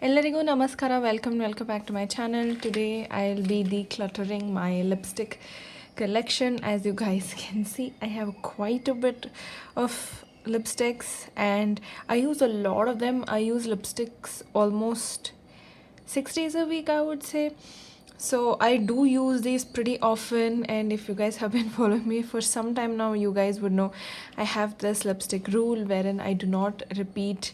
Ellarigu namaskara, welcome back to my channel. Today I'll be decluttering my lipstick collection. As you guys can see, I have quite a bit of lipsticks and I use a lot of them. I use lipsticks almost 6 days a week, I would say. So I do use these pretty often, and if you guys have been following me for some time now, you guys would know I have this lipstick rule wherein I do not repeat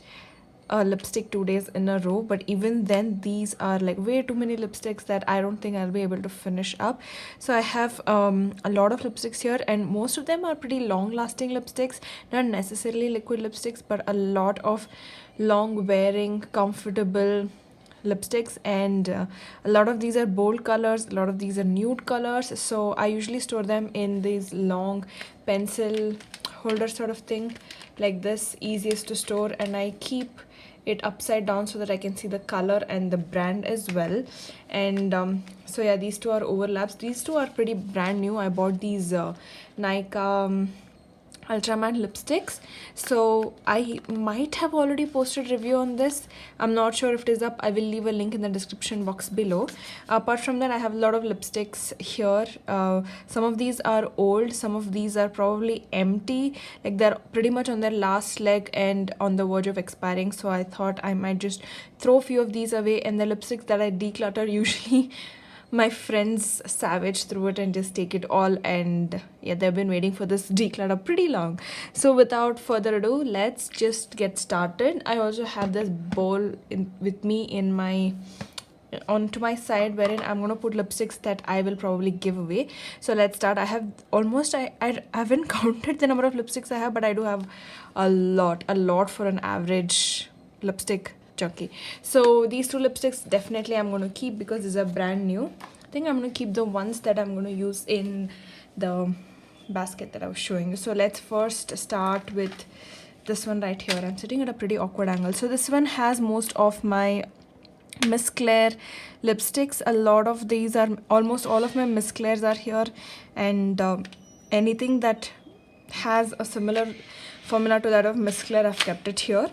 a lipstick 2 days in a row. But even then, these are like way too many lipsticks that I don't think I'll be able to finish up. So I have a lot of lipsticks here, and most of them are pretty long lasting lipsticks, not necessarily liquid lipsticks, but a lot of long wearing comfortable lipsticks. And a lot of these are bold colors, a lot of these are nude colors. So I usually store them in these long pencil holder sort of thing like this, easiest to store, and I keep it upside down so that I can see the color and the brand as well. And so yeah, these two are overlaps. These two are pretty brand new. I bought these Nikon ultra matte lipsticks, so I might have already posted review on this. I'm not sure if it is up. I will leave a link in the description box below. Apart from that, I have a lot of lipsticks here. Some of these are old, some of these are probably empty, like they're pretty much on their last leg and on the verge of expiring. So I thought I might just throw a few of these away. And the lipsticks that I declutter, usually my friends savage through it and just take it all. And yeah, they've been waiting for this declutter pretty long. So without further ado, let's just get started. I also have this bowl with me in my onto my side, wherein I'm gonna put lipsticks that I will probably give away. So let's start. I have almost I haven't counted the number of lipsticks I have, but I do have a lot for an average lipstick junkie. So these two lipsticks definitely I'm going to keep because these are brand new. I think I'm going to keep the ones that I'm going to use in the basket that I was showing you. So let's first start with this one right here. I'm sitting at a pretty awkward angle. So this one has most of my Miss Claire lipsticks. A lot of these are, almost all of my Miss Claires are here, and anything that has a similar formula to that of Miss Claire, I've kept it here.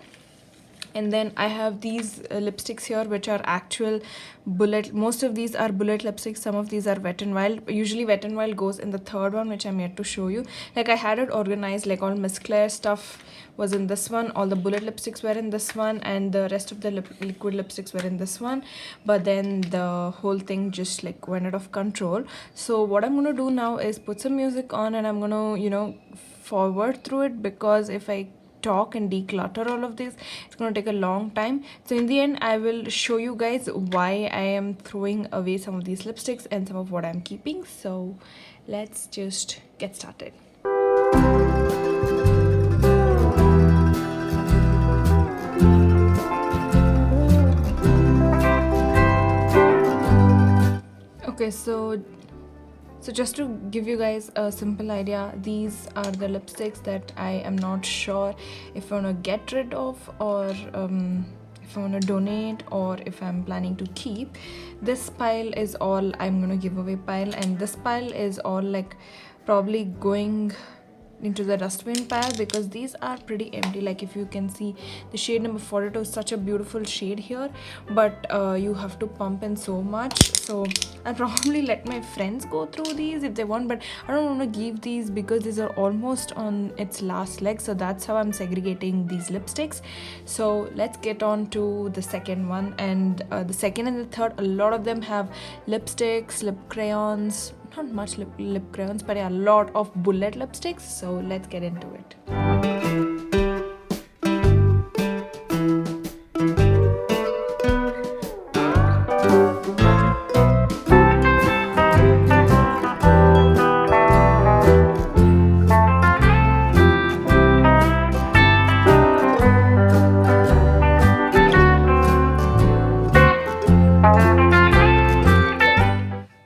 And then I have these lipsticks here, which are actual bullet. Most of these are bullet lipsticks. Some of these are Wet n Wild. Usually Wet n Wild goes in the third one, which I'm yet to show you. Like I had it organized, like all Miss Claire stuff was in this one, all the bullet lipsticks were in this one, and the rest of the liquid lipsticks were in this one. But then the whole thing just like went out of control. So what I'm gonna do now is put some music on, and I'm gonna, you know, forward through it, because if I talk and declutter all of this, it's going to take a long time. So in the end, I will show you guys why I am throwing away some of these lipsticks and some of what I'm keeping. So let's just get started. Okay, so just to give you guys a simple idea, these are the lipsticks that I am not sure if I want to get rid of, or if I want to donate, or if I'm planning to keep. This pile is all I'm going to give away pile, and this pile is all like probably going into the dustbin pile, because these are pretty empty. Like if you can see, the shade number 42 is such a beautiful shade here, but you have to pump in so much. So I'll probably let my friends go through these if they want, but I don't want to give these because these are almost on its last leg. So that's how I'm segregating these lipsticks. So let's get on to the second one. And the second and the third, a lot of them have lipsticks, lip crayons, not much lip crayons, but a lot of bullet lipsticks. So let's get into it.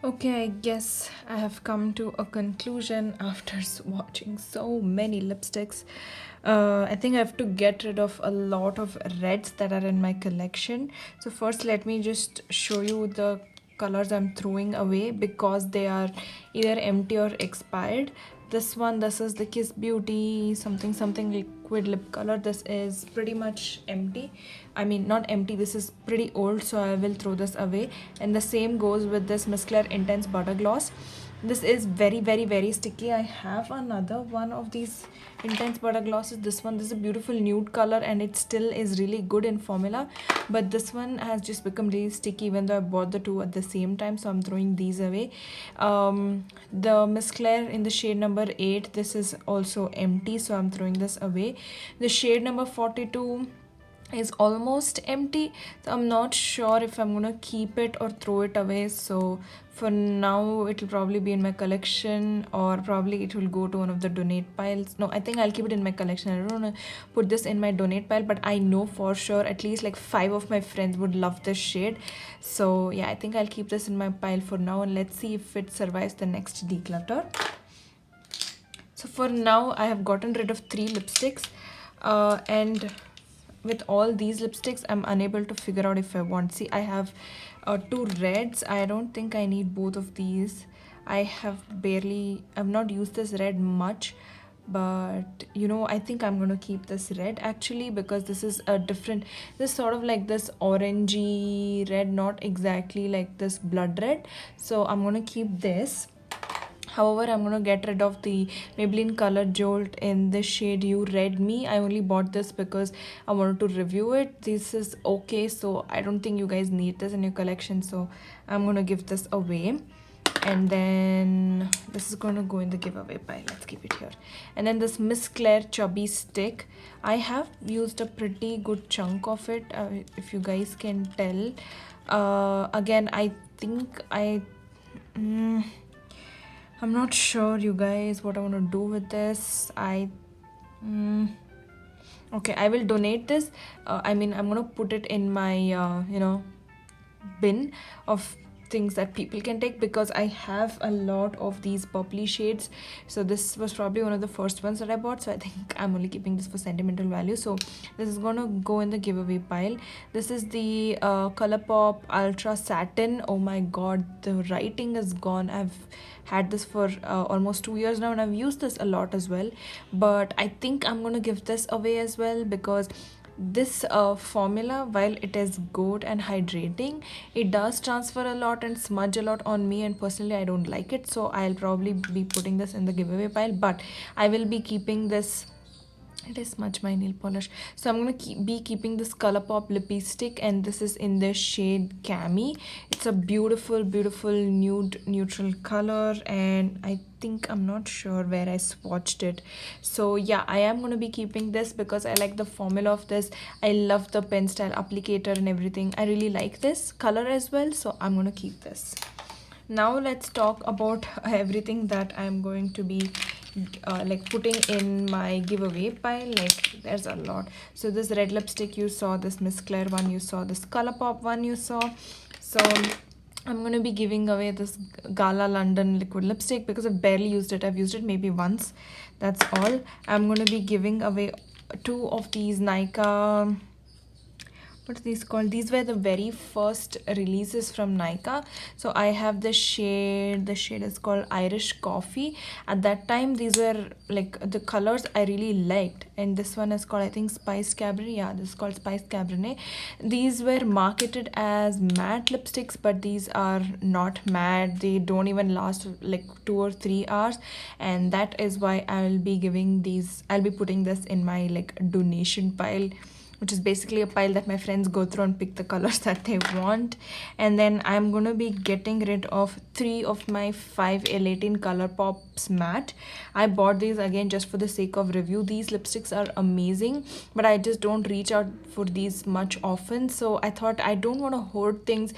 Okay, I guess I have come to a conclusion after watching so many lipsticks. I think I have to get rid of a lot of reds that are in my collection. So first, let me just show you the colors I'm throwing away because they are either empty or expired. This one, this is the Kiss Beauty something liquid lip color. This is pretty much empty. I mean, not empty, this is pretty old, so I will throw this away. And the same goes with this Miss Claire Intense Butter Gloss. This is very sticky. I have another one of these Intense Butter Glosses. This is a beautiful nude color, and it still is really good in formula, but this one has just become really sticky even though I bought the two at the same time, so I'm throwing these away. The Miss Claire in the shade number 8, this is also empty, so I'm throwing this away. The shade number 42 is almost empty, so I'm not sure if I'm gonna keep it or throw it away. So for now it will probably be in my collection, or probably it will go to one of the donate piles. No, I think I'll keep it in my collection. I don't want to put this in my donate pile, but I know for sure at least like 5 of my friends would love this shade. So yeah, I think I'll keep this in my pile for now, and let's see if it survives the next declutter. So for now I have gotten rid of 3 lipsticks, and with all these lipsticks I'm unable to figure out if I want. See, I have 2 reds. I don't think I need both of these. I've not used this red much, but you know, I think I'm gonna keep this red actually, because this is a different, this sort of like this orangey red, not exactly like this blood red, so I'm gonna keep this. However, I'm gonna get rid of the Maybelline Color Jolt in the shade You Red Me. I only bought this because I wanted to review it. This is okay, so I don't think you guys need this in your collection, so I'm gonna give this away. And then this is gonna go in the giveaway pile. Let's keep it here. And then this Miss Claire Chubby Stick. I have used a pretty good chunk of it, if you guys can tell. Again, I think I'm not sure, you guys, what I want to do with this. Okay, I will donate this. I'm gonna put it in my bin of things that people can take, because I have a lot of these purpley shades. So this was probably one of the first ones that I bought, so I think I'm only keeping this for sentimental value. So this is gonna go in the giveaway pile. This is the Colourpop Ultra Satin. Oh my god, the writing is gone. I've had this for almost 2 years now, and I've used this a lot as well, but I think I'm gonna give this away as well, because this formula, while it is good and hydrating, it does transfer a lot and smudge a lot on me, and personally I don't like it, so I'll probably be putting this in the giveaway pile. But I will be keeping this. It is smudge my nail polish, so I'm gonna be keeping this Colourpop lippy stick, and this is in the shade Cami. It's a beautiful nude neutral color, and I think, I'm not sure where I swatched it. So yeah, I am gonna be keeping this because I like the formula of this. I love the pen style applicator and everything. I really like this color as well, so I'm gonna keep this. Now let's talk about everything that I'm going to be like putting in my giveaway pile. Like, there's a lot. So this red lipstick you saw, this Miss Claire one you saw, this Colourpop one you saw. So I'm going to be giving away this Gala London liquid lipstick because I've barely used it. I've used it maybe once, that's all. I'm going to be giving away 2 of these Nika, what are these called? These were the very first releases from Nika. So I have the shade is called Irish Coffee. At that time, these were like the colors I really liked, and this one is called, I think, Spiced Cabernet. Yeah, this is called Spiced Cabernet. These were marketed as matte lipsticks, but these are not matte. They don't even last like 2 or 3 hours, and that is why I'll be putting this in my like donation pile, which is basically a pile that my friends go through and pick the colors that they want. And then I'm going to be getting rid of 3 of my 5 L18 Colourpops matte. I bought these again just for the sake of review. These lipsticks are amazing, but I just don't reach out for these much often. So I thought I don't want to hoard things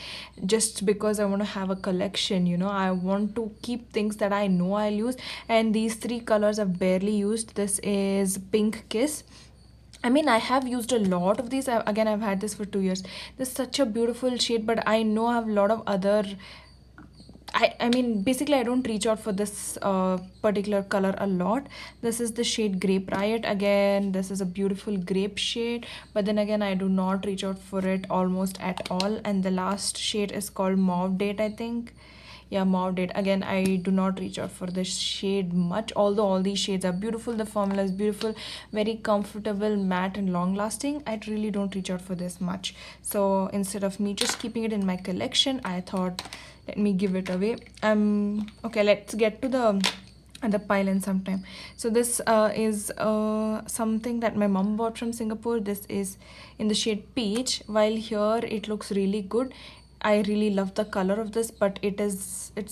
just because I want to have a collection, you know. I want to keep things that I know I'll use. And these 3 colors I've barely used. This is Pink Kiss. I mean, I have used a lot of these. I've had this for 2 years. This is such a beautiful shade, but I know I have a lot of other... I mean, basically, I don't reach out for this particular color a lot. This is the shade Grape Riot. Again, this is a beautiful grape shade, but then again, I do not reach out for it almost at all. And the last shade is called Mauve Date, I think. yeah, mauve date. Again, I do not reach out for this shade much, although all these shades are beautiful. The formula is beautiful, very comfortable, matte and long lasting. I really don't reach out for this much. So instead of me just keeping it in my collection, I thought let me give it away. Okay, let's get to the pile in some time. So this is something that my mom bought from Singapore. This is in the shade peach. While here it looks really good, I really love the color of this, but it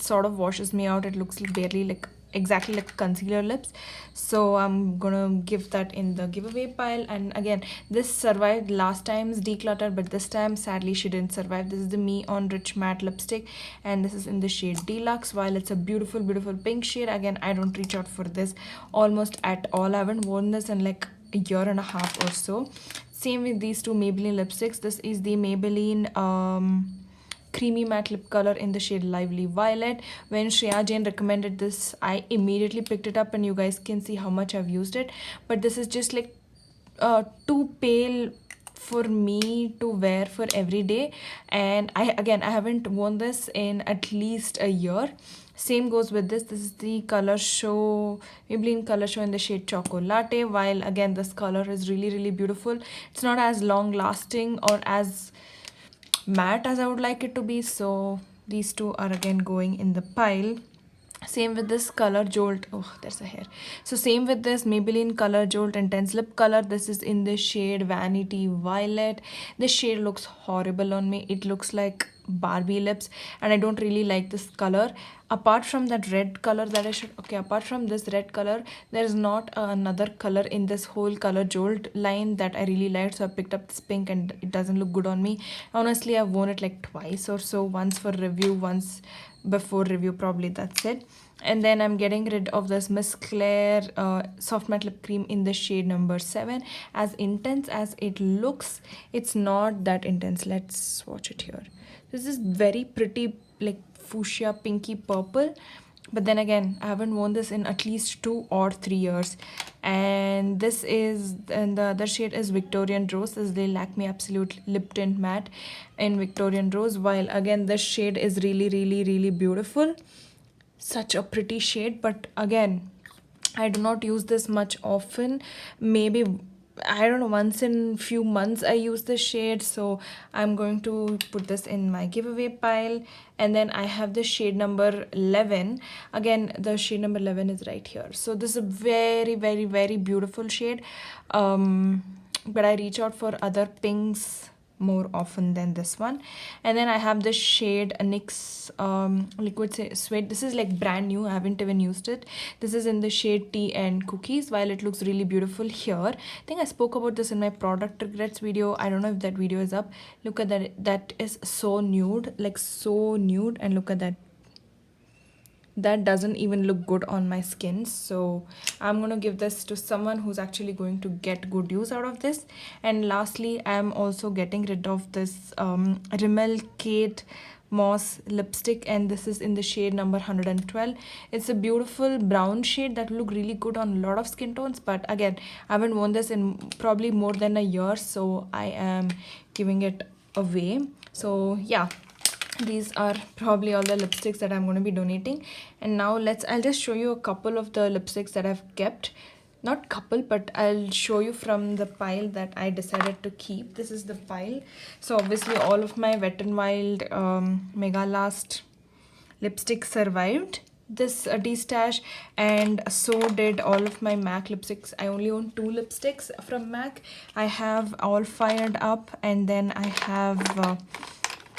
sort of washes me out. It looks barely like exactly like concealer lips, so I'm gonna give that in the giveaway pile. And again, this survived last time's declutter, but this time sadly she didn't survive. This is the Me on Rich Matte lipstick, and this is in the shade Deluxe. While it's a beautiful pink shade, again, I don't reach out for this almost at all. I haven't worn this in like a year and a half or so. Same with these two Maybelline lipsticks. This is the Maybelline creamy matte lip color in the shade Lively Violet. When Shreya Jain recommended this, I immediately picked it up, and you guys can see how much I've used it. But this is just like too pale for me to wear for every day, and I haven't worn this in at least a year. Same goes with this. This is the Color Show, Maybelline Color Show in the shade Choco Latte. While again, this color is really beautiful. It's not as long lasting or as matte as I would like it to be, so these two are again going in the pile. Same with this Color Jolt. Oh, there's a hair. So same with this Maybelline Color Jolt Intense Lip Color. This is in the shade Vanity Violet. This shade looks horrible on me. It looks like Barbie lips, and I don't really like this color. Apart from that red color that I should, okay, apart from this red color, there is not another color in this whole Color Jolt line that I really liked, so I picked up this pink, and it doesn't look good on me. Honestly, I've worn it like twice or so, once for review, once before review, probably that's it. And then I'm getting rid of this Miss Claire soft matte lip cream in the shade number 7. As intense as it looks, it's not that intense. Let's swatch it here. This is very pretty, like fuchsia pinky purple, but then again, I haven't worn this in at least 2 or 3 years. And this is, and the other shade is Victorian Rose. This is the Lakme Absolute Lip Tint Matte in Victorian Rose. While again, this shade is really beautiful. Such a pretty shade, but again, I do not use this much often. Maybe, I don't know, once in few months I use this shade, so I'm going to put this in my giveaway pile. And then I have the shade number 11. Again, the shade number 11 is right here. So this is a very beautiful shade, but I reach out for other pinks more often than this one. And then I have this shade NYX Liquid Suede. This is like brand new, I haven't even used it. This is in the shade Tea and Cookies. While it looks really beautiful here, I think I spoke about this in my product regrets video. I don't know if that video is up. Look at that, that is so nude, like so nude. And look at that, that doesn't even look good on my skin. So I'm gonna give this to someone who's actually going to get good use out of this. And lastly, I'm also getting rid of this Rimmel Kate Moss lipstick, and this is in the shade number 112. It's a beautiful brown shade that will look really good on a lot of skin tones, but again, I haven't worn this in probably more than a year, so I am giving it away. So yeah, these are probably all the lipsticks that I'm going to be donating. And now I'll just show you a couple of the lipsticks that I've kept. Not couple, but I'll show you from the pile that I decided to keep. This is the pile. So obviously all of my Wet n Wild Mega Last lipsticks survived this de-stash, and so did all of my MAC lipsticks. I only own 2 lipsticks from MAC. I have All Fired Up, and then I have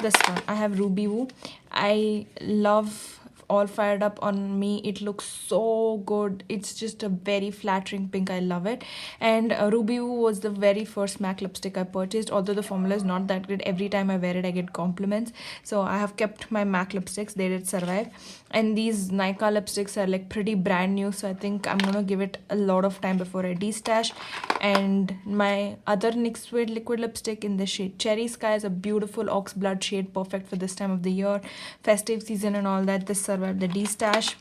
this one. I have Ruby Woo. I love All Fired Up on me. It looks so good. It's just a very flattering pink. I love it. And Ruby Woo was the very first MAC lipstick I purchased, although the formula is not that good. Every time I wear it, I get compliments. So I have kept my MAC lipsticks. They did survive. And these Nika lipsticks are like pretty brand new, so I think I'm gonna give it a lot of time before I de-stash. And my other NYX Suede liquid lipstick in the shade Cherry Sky is a beautiful ox blood shade, perfect for this time of the year, festive season and all that. This survived the de-stash.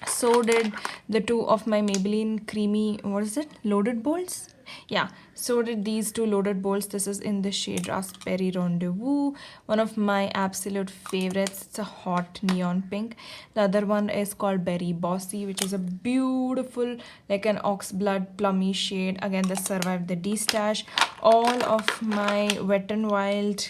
So did the 2 of my Maybelline creamy, what is it, Loaded Bolts. Yeah, so did these two loaded bolts. This is in the shade Raspberry Rendezvous, one of my absolute favorites. It's a hot neon pink. The other one is called Berry Bossy, which is a beautiful, like an oxblood plummy shade. Again, this survived the destash. All of my Wet n Wild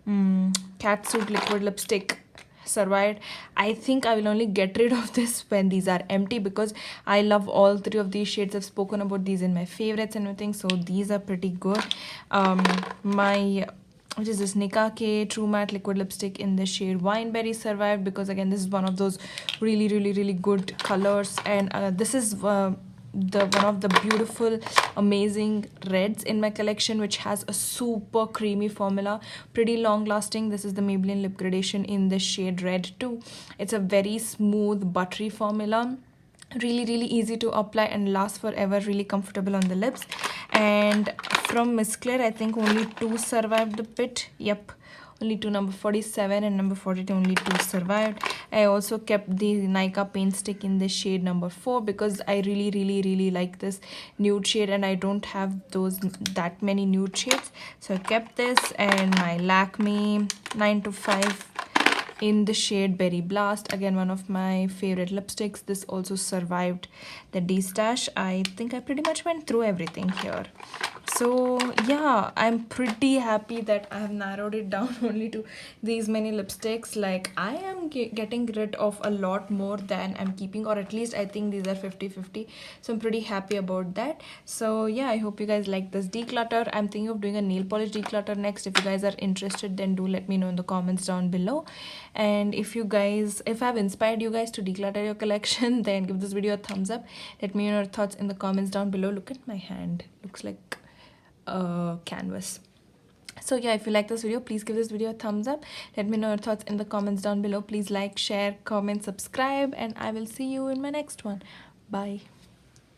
catsuit liquid lipstick survived. I think I will only get rid of this when these are empty, because I love all three of these shades. I've spoken about these in my favorites and everything, so these are pretty good. My which is this Nika K True Matte liquid lipstick in the shade Wineberry survived, because again this is one of those really good colors, and this is the one of the beautiful amazing reds in my collection, which has a super creamy formula, pretty long lasting. This is the Maybelline lip gradation in the shade red too. It's a very smooth buttery formula, really easy to apply and last forever, really comfortable on the lips. And from Miss Claire, I think only two survived the pit. Yep, only two, number 47 and number 42, only two survived. I also kept the Nika paint stick in the shade number 4, because I really like this nude shade and I don't have that many nude shades, so I kept this. And my Lakme 9 to 5 in the shade Berry Blast, again one of my favorite lipsticks. This also survived the destash. I think I pretty much went through everything here. So yeah, I'm pretty happy that I have narrowed it down only to these many lipsticks. Like, I am getting rid of a lot more than I'm keeping, or at least I think these are 50-50, so I'm pretty happy about that. So yeah, I hope you guys like this declutter. I'm thinking of doing a nail polish declutter next. If you guys are interested, then do let me know in the comments down below. And if I've inspired you guys to declutter your collection, then give this video a thumbs up. Let me know your thoughts in the comments down below. Look at my hand, looks like a canvas. So yeah, if you like this video, please give this video a thumbs up. Let me know your thoughts in the comments down below. Please like, share, comment, subscribe, and I will see you in my next one. Bye.